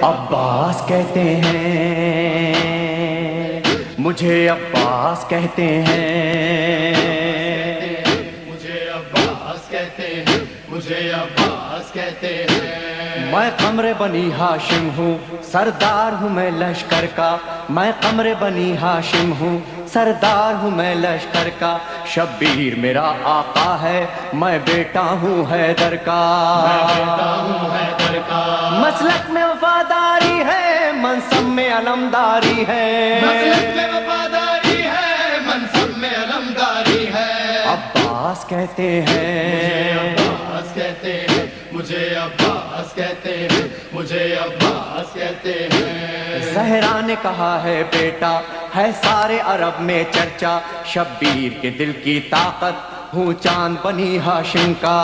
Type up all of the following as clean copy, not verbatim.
عباس کہتے ہیں، مجھے عباس کہتے ہیں، مجھے عباس کہتے ہیں، مجھے عباس کہتے ہیں۔ میں قمر بنی ہاشم ہوں، سردار ہوں میں لشکر کا، میں قمر بنی ہاشم ہوں، سردار ہوں میں لشکر کا، شبیر میرا آقا ہے، میں بیٹا ہوں حیدر کا، میں بیٹا ہوں حیدر کا، مسلک میں وفاداری ہے، منصب میں علمداری ہے، مسلک میں وفاداری ہے، منصب میں علمداری ہے۔ عباس کہتے مجھے ہیں، عباس کہتے ہیں، مجھے عباس کہتے ہیں، مجھے عباس کہتے ہیں۔ زہرا نے کہا ہے بیٹا ہے سارے عرب میں چرچا، شبیر کے دل کی طاقت ہوں چاند بنی ہاشم کا،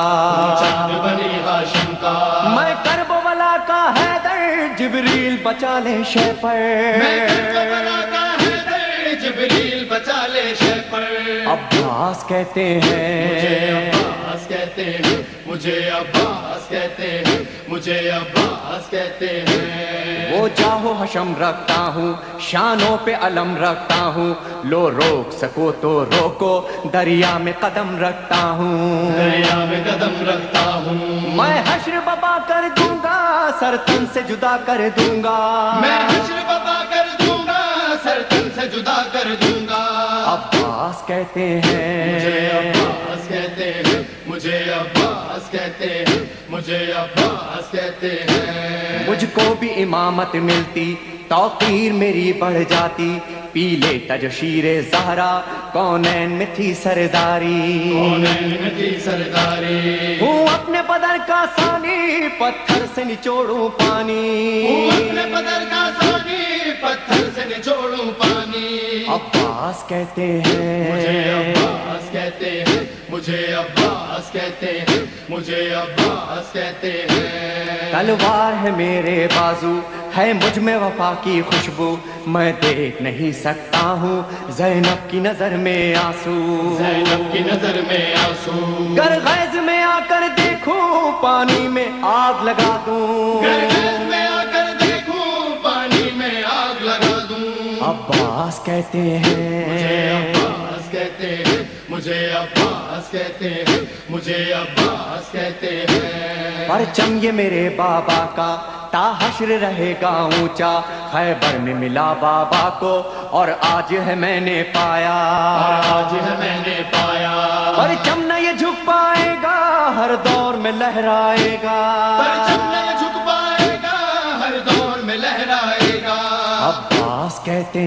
چاند بنی ہاشم کا، میں کرب ولا کا حیدر، جبریل بچا لے شے پر، میں کربلا کا حیدر، جبریل بچا لے شے پر۔ عباس کہتے مجھے ہیں، عباس کہتے ہیں، مجھے عباس کہتے ہیں، مجھے عباس کہتے ہیں۔ وہ جاہو حشم رکھتا ہوں، شانوں پہ علم رکھتا ہوں، لو روک سکو تو روکو، دریا میں قدم رکھتا ہوں، دریا میں قدم رکھتا ہوں، میں حشر ببا کر دوں گا، سر تن سے جدا کر دوں گا، میں حشر بابا کر دوں گا، سر تن سے جدا کر دوں گا۔ عباس کہتے مجھے ہیں، عباس کہتے ہیں، مجھے عباس کہتے ہیں، مجھے عباس کہتے ہیں۔ مجھ کو بھی امامت ملتی، توقیر میری بڑھ جاتی، پیلے تجشیر زہرا کونین میں تھی سرداری، کونین میں تھی سرداری، ہوں اپنے بدر کا ثانی، پتھر سے نچوڑوں پانی، ہوں اپنے بدر کا ثانی، پتھر سے نچوڑوں پانی۔ عباس کہتے مجھے ہیں، عباس کہتے ہیں، مجھے عباس کہتے ہیں، مجھے عباس کہتے ہیں۔ تلوار ہے میرے بازو، ہے مجھ میں وفا کی خوشبو، میں دیکھ نہیں سکتا ہوں زینب کی نظر میں آنسو، زینب کی نظر میں آنسو، گر غیظ میں آ کر دیکھوں پانی میں آگ لگا دوں، گرگز میں آ کر دیکھوں پانی میں آگ لگا دوں۔ عباس کہتے مجھے ہیں، عباس کہتے ہیں، مجھے عباس کہتے ہیں، مجھے عباس کہتے ہیں۔ پرچم یہ میرے بابا کا تا حشر رہے گا اونچا، خیبر میں ملا بابا کو اور آج ہے میں نے پایا، اور آج ہے میں نے پایا، پرچم نہ یہ جھک پائے گا، ہر دور میں لہرائے گا، پرچم نہیں جھک پائے گا، ہر دور میں لہرائے گا۔ عباس کہتے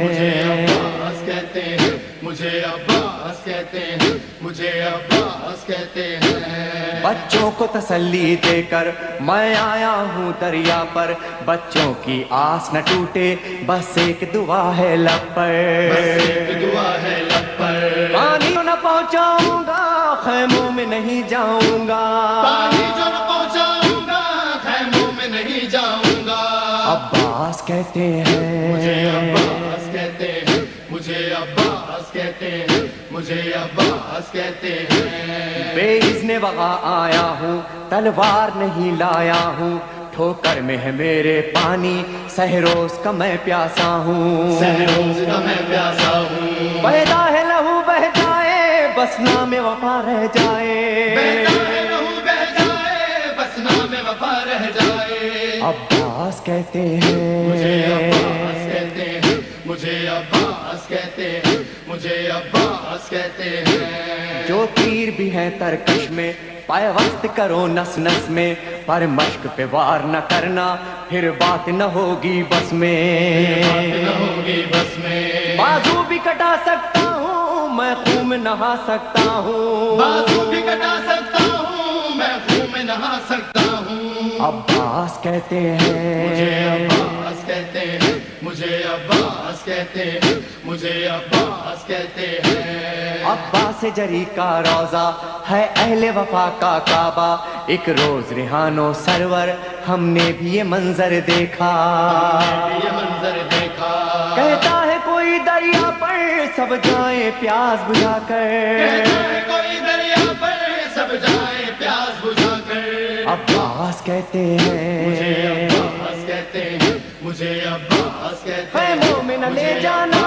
مجھے ہیں، عباس کہتے ہیں، مجھے عباس کہتے ہیں، مجھے عباس کہتے ہیں۔ بچوں کو تسلی دے کر میں آیا ہوں دریا پر، بچوں کی آس نہ ٹوٹے بس ایک دعا ہے لب پر، بس ایک دعا ہے لب پر، پانی نہ پہنچاؤں گا خیموں میں نہیں جاؤں گا، پانی جو نہ پہنچاؤں گا خیموں میں نہیں جاؤں گا۔ عباس کہتے مجھے ہیں، عباس کہتے ہیں، مجھے عباس کہتے ہیں، مجھے عباس کہتے ہیں۔ بے اذن وغا آیا ہوں، تلوار نہیں لایا ہوں، ٹھوکر میں ہے میرے پانی، سہروز کا میں پیاسا ہوں، سہروز کا میں پیاسا ہوں، پیدا ہے لہو بہ جائے بس نام وفا رہ جائے، بہتا ہے لہو بہ جائے بس نام وفا رہ جائے۔ عباس کہتے مجھے عباس ہیں، کہتے ہیں، مجھے عباس کہتے ہیں، مجھے عباس کہتے ہیں۔ جو تیر بھی ہے ترکش میں پیوست کرو نس نس میں، پر مشق پہ وار نہ کرنا پھر بات نہ ہوگی بس میں، بات نہ ہوگی بس میں، بازو بھی کٹا سکتا ہوں میں خون میں نہا سکتا ہوں، بازو بھی کٹا سکتا ہوں میں خون میں نہا سکتا ہوں۔ عباس کہتے مجھے ہیں، عباس کہتے ہیں، مجھے عباس کہتے ہیں، مجھے عباس کہتے ہیں۔ عباس جری کا روزہ ہے اہل وفا کا کعبہ، ایک روز ریحانو سرور ہم نے بھی یہ منظر دیکھا، یہ منظر دیکھا، کہتا ہے کوئی دریا پر سب جائیں پیاس بجھا کر، کہتا ہے کوئی دریا پر سب جائے پیاس بجھا کر۔ عباس کہتے مجھے ہیں، عباس کہتے مجھے عباس کہتے اے ہیں مومن لے جانا